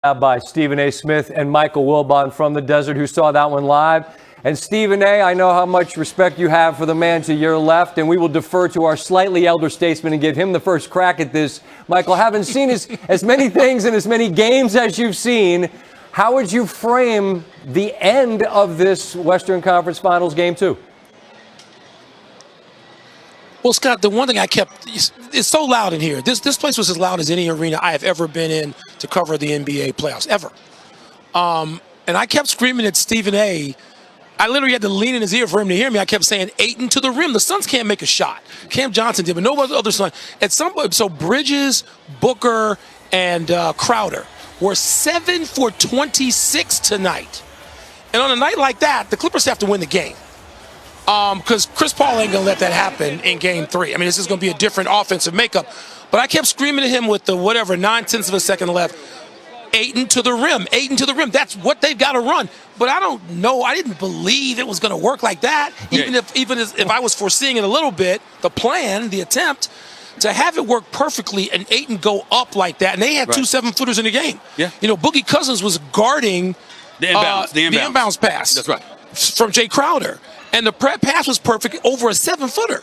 by Stephen A. Smith and Michael Wilbon from the desert, who saw that one live. And Stephen A., I know how much respect you have for the man to your left, and we will defer to our slightly elder statesman and give him the first crack at this. Michael, having seen as many things and as many games as you've seen, how would you frame the end of this Western Conference Finals Game 2? Well, Scott, the one thing I kept, it's so loud in here. This place was as loud as any arena I have ever been in to cover the NBA playoffs, ever. And I kept screaming at Stephen A. I literally had to lean in his ear for him to hear me. I kept saying, Ayton to the rim. The Suns can't make a shot. Cam Johnson did, but no other Sun. At some point, so Bridges, Booker, and Crowder were 7 for 26 tonight. And on a night like that, the Clippers have to win the game. Because Chris Paul ain't going to let that happen in Game 3. I mean, this is going to be a different offensive makeup. But I kept screaming at him with the 9/10 of a second left. Ayton to the rim. Ayton to the rim. That's what they've got to run. But I don't know. I didn't believe it was going to work like that. Even if I was foreseeing it a little bit, the plan, the attempt, to have it work perfectly and Ayton go up like that. And they had two 7-footers in the game. Yeah. You know, Boogie Cousins was guarding the inbounds pass. That's right. From Jay Crowder. And the pass was perfect over a 7-footer.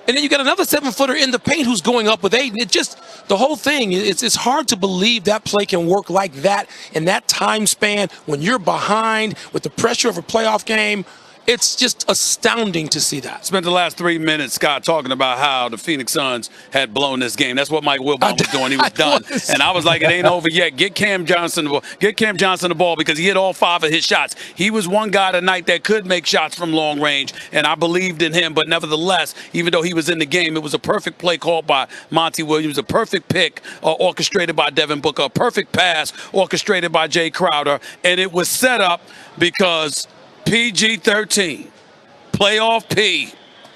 And then you got another 7-footer in the paint who's going up with Ayton. It just, the whole thing, it's hard to believe that play can work like that in that time span when you're behind with the pressure of a playoff game. It's just astounding to see that. Spent the last 3 minutes, Scott, talking about how the Phoenix Suns had blown this game. That's what Mike Wilbon was doing. He was done. And I was like, it ain't over yet. Get Cam Johnson the ball because he hit all 5 of his shots. He was one guy tonight that could make shots from long range, and I believed in him. But nevertheless, even though he was in the game, it was a perfect play called by Monty Williams, a perfect pick orchestrated by Devin Booker, a perfect pass orchestrated by Jay Crowder. And it was set up because PG-13, playoff P,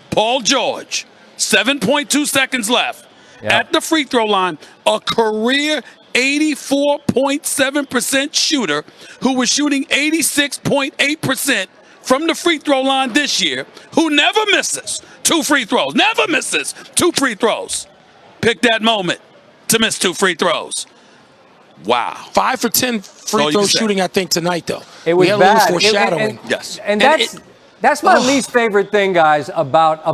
Paul George, 7.2 seconds left at the free throw line, a career 84.7% shooter who was shooting 86.8% from the free throw line this year, who never misses 2 free throws, never misses 2 free throws. Pick that moment to miss 2 free throws. Wow. 5 for 10 free throw shooting, I think, tonight, though. It was bad. Foreshadowing. Yes. And that's my least favorite thing, guys, about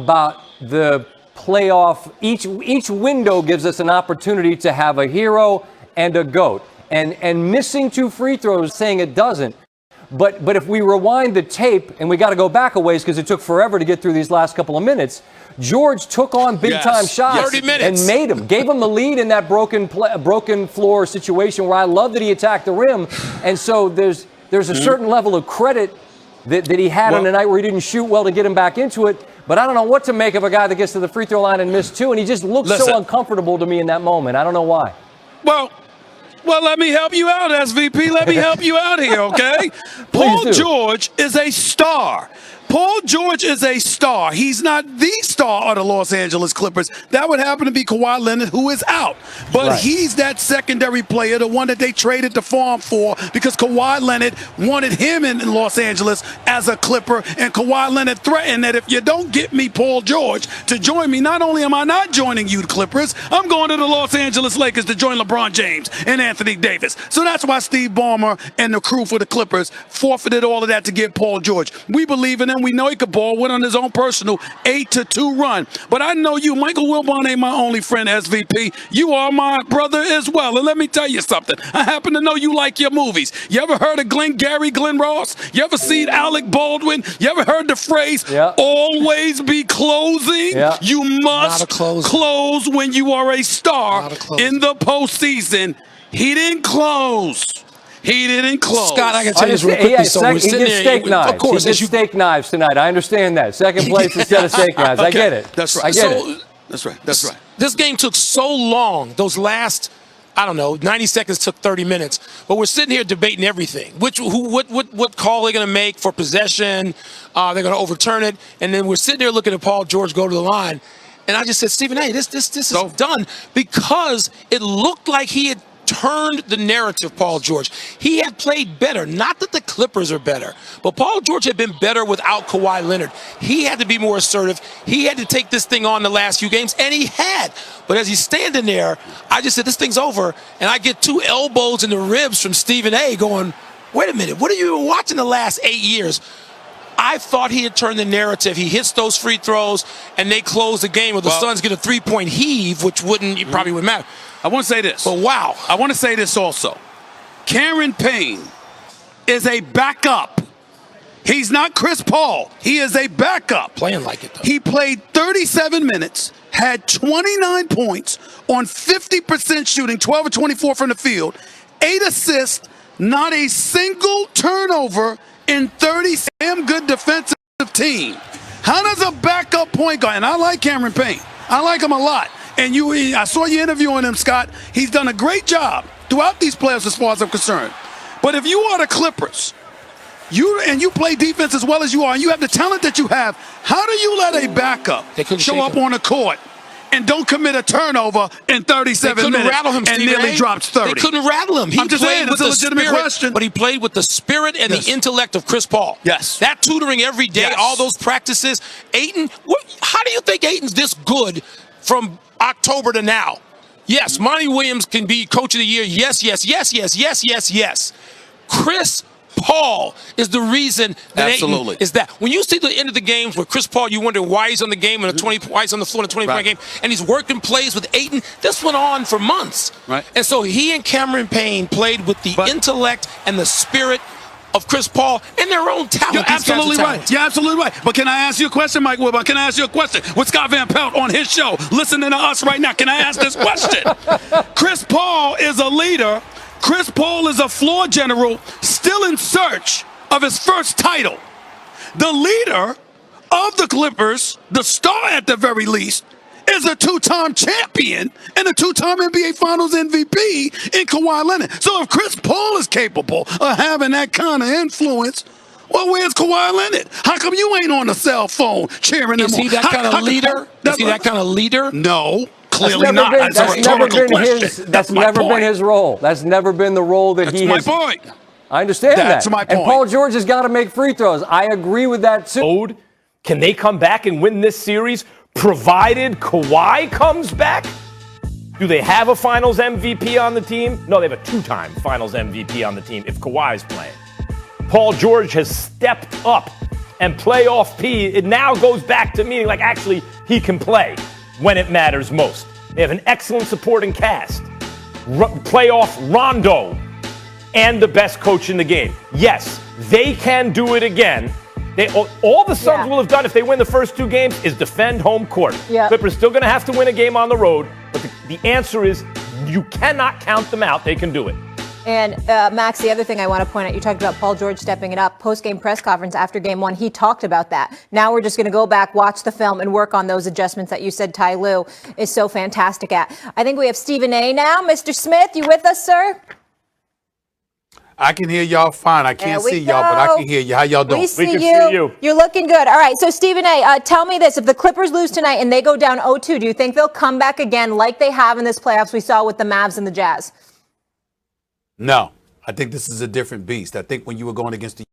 the playoff. Each window gives us an opportunity to have a hero and a GOAT. And missing 2 free throws saying it doesn't. But if we rewind the tape, and we got to go back a ways because it took forever to get through these last couple of minutes, George took on big-time shots 30 minutes. and made them. Gave him the lead in that broken floor situation where I love that he attacked the rim. And so there's a certain level of credit that he had on a night where he didn't shoot well to get him back into it. But I don't know what to make of a guy that gets to the free throw line and missed 2, and he just looks so uncomfortable to me in that moment. I don't know why. Well, let me help you out, SVP. Let me help you out here, okay? Paul George is a star. Paul George is a star. He's not the star of the Los Angeles Clippers. That would happen to be Kawhi Leonard, who is out. But he's that secondary player, the one that they traded the farm for because Kawhi Leonard wanted him in Los Angeles as a Clipper. And Kawhi Leonard threatened that if you don't get me Paul George to join me, not only am I not joining you, the Clippers, I'm going to the Los Angeles Lakers to join LeBron James and Anthony Davis. So that's why Steve Ballmer and the crew for the Clippers forfeited all of that to get Paul George. We believe in him. We know he could ball. Went on his own personal 8-2 run. But I know you, Michael Wilbon ain't my only friend, SVP. You are my brother as well. And let me tell you something. I happen to know you like your movies. You ever heard of Glenn Ross? You ever seen Alec Baldwin? You ever heard the phrase, always be closing? You must close when you are a star in the postseason. He didn't close. He didn't close. Scott, I can tell you this real quickly. He gets steak knives. Of course, he gets steak knives tonight. I understand that. Second place instead of steak knives. I get it. That's right. I get it. That's right. That's right. This game took so long. Those last, 90 seconds took 30 minutes. But we're sitting here debating everything. What call they're going to make for possession? They're going to overturn it. And then we're sitting there looking at Paul George go to the line. And I just said, Stephen A., this is done because it looked like he had turned the narrative, Paul George. He had played better. Not that the Clippers are better, but Paul George had been better without Kawhi Leonard. He had to be more assertive. He had to take this thing on the last few games, and he had. But as he's standing there, I just said, this thing's over, and I get 2 elbows in the ribs from Stephen A. going, wait a minute, what have you been watching the last 8 years? I thought he had turned the narrative. He hits those free throws, and they close the game, or the Suns get a 3-point heave, which probably wouldn't matter. I want to say this. But wow. I want to say this also. Cameron Payne is a backup. He's not Chris Paul. He is a backup. Playing like it, though. He played 37 minutes, had 29 points on 50% shooting, 12 of 24 from the field, 8 assists, not a single turnover in 30 damn good defensive team. How does a backup point guard, and I like Cameron Payne, I like him a lot, and I saw you interviewing him, Scott. He's done a great job throughout these playoffs as far as I'm concerned. But if you are the Clippers, you play defense as well as you are, and you have the talent that you have, how do you let a backup show up on the court and don't commit a turnover in 37 minutes rattle him, and nearly drops 30? They couldn't rattle him. I'm just saying, it's a legitimate question. But he played with the spirit and the intellect of Chris Paul. Yes. That tutoring every day, all those practices. Ayton, how do you think Ayton's this good from October to now? Yes, Monty Williams can be coach of the year. Yes, yes, yes, yes, yes, yes, yes. Chris Paul is the reason that Ayton is that. When you see the end of the games where Chris Paul, you wonder why he's on the game and why he's on the floor in a 20-point game, and he's working plays with Ayton. This went on for months. Right. And so he and Cameron Payne played with the intellect and the spirit of Chris Paul and their own talent. You're absolutely right. You're absolutely right. But can I ask you a question, Mike Wilbon? Can I ask you a question? With Scott Van Pelt on his show, listening to us right now, can I ask this question? Chris Paul is a leader. Chris Paul is a floor general, still in search of his first title. The leader of the Clippers, the star at the very least, is a 2-time champion and a 2-time NBA Finals MVP in Kawhi Leonard. So if Chris Paul is capable of having that kind of influence, well, where's Kawhi Leonard? How come you ain't on the cell phone cheering him on? Is he that kind of leader? Is he that kind of leader? No. Clearly not. That's a rhetorical question. That's never been his role. That's never been the role that he has. That's my point. I understand that. That's my point. And Paul George has got to make free throws. I agree with that too. Can they come back and win this series, provided Kawhi comes back? Do they have a Finals MVP on the team? No, they have a 2-time Finals MVP on the team if Kawhi's playing. Paul George has stepped up, and playoff P, it now goes back to meaning like actually he can play when it matters most. They have an excellent supporting cast, playoff Rondo, and the best coach in the game. Yes, they can do it again. All the Suns will have done if they win the first 2 games is defend home court. Clippers still going to have to win a game on the road, but the answer is you cannot count them out. They can do it. And Max, the other thing I want to point out, you talked about Paul George stepping it up. Post-game press conference after Game 1, he talked about that. Now we're just going to go back, watch the film, and work on those adjustments that you said Ty Lue is so fantastic at. I think we have Stephen A. now. Mr. Smith, you with us, sir? I can hear y'all fine. I can't see y'all, but I can hear you. How y'all doing? We can see you. You're looking good. All right, so Stephen A., tell me this. If the Clippers lose tonight and they go down 0-2, do you think they'll come back again like they have in this playoffs we saw with the Mavs and the Jazz? No. I think this is a different beast. I think when you were going against the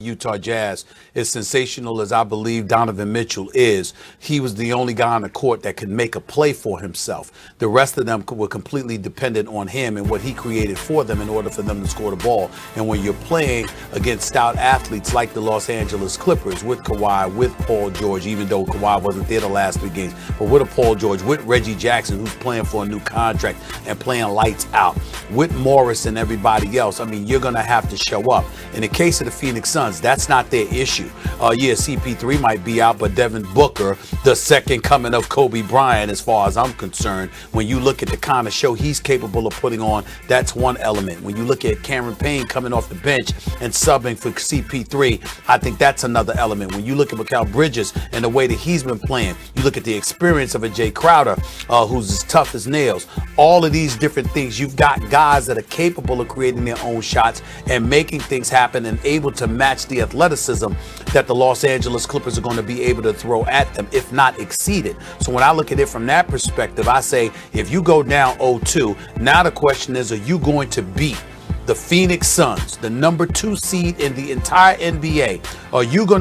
Utah Jazz, as sensational as I believe Donovan Mitchell is, he was the only guy on the court that could make a play for himself. The rest of them were completely dependent on him and what he created for them in order for them to score the ball. And when you're playing against stout athletes like the Los Angeles Clippers with Kawhi, with Paul George, even though Kawhi wasn't there the last 3 games, but with a Paul George, with Reggie Jackson, who's playing for a new contract and playing lights out, with Morris and everybody else, I mean, you're going to have to show up. In the case of the Phoenix Suns, that's not their issue. Yeah, CP3 might be out, but Devin Booker, the second coming of Kobe Bryant, as far as I'm concerned, when you look at the kind of show he's capable of putting on, that's one element. When you look at Cameron Payne coming off the bench and subbing for CP3, I think that's another element. When you look at Mikal Bridges and the way that he's been playing, you look at the experience of a Jay Crowder, who's as tough as nails. All of these different things, you've got guys that are capable of creating their own shots and making things happen and able to match match the athleticism that the Los Angeles Clippers are going to be able to throw at them, if not exceed it. So when I look at it from that perspective, I say if you go down 0-2, now the question is, are you going to beat the Phoenix Suns, the number 2 seed in the entire NBA? Are you going to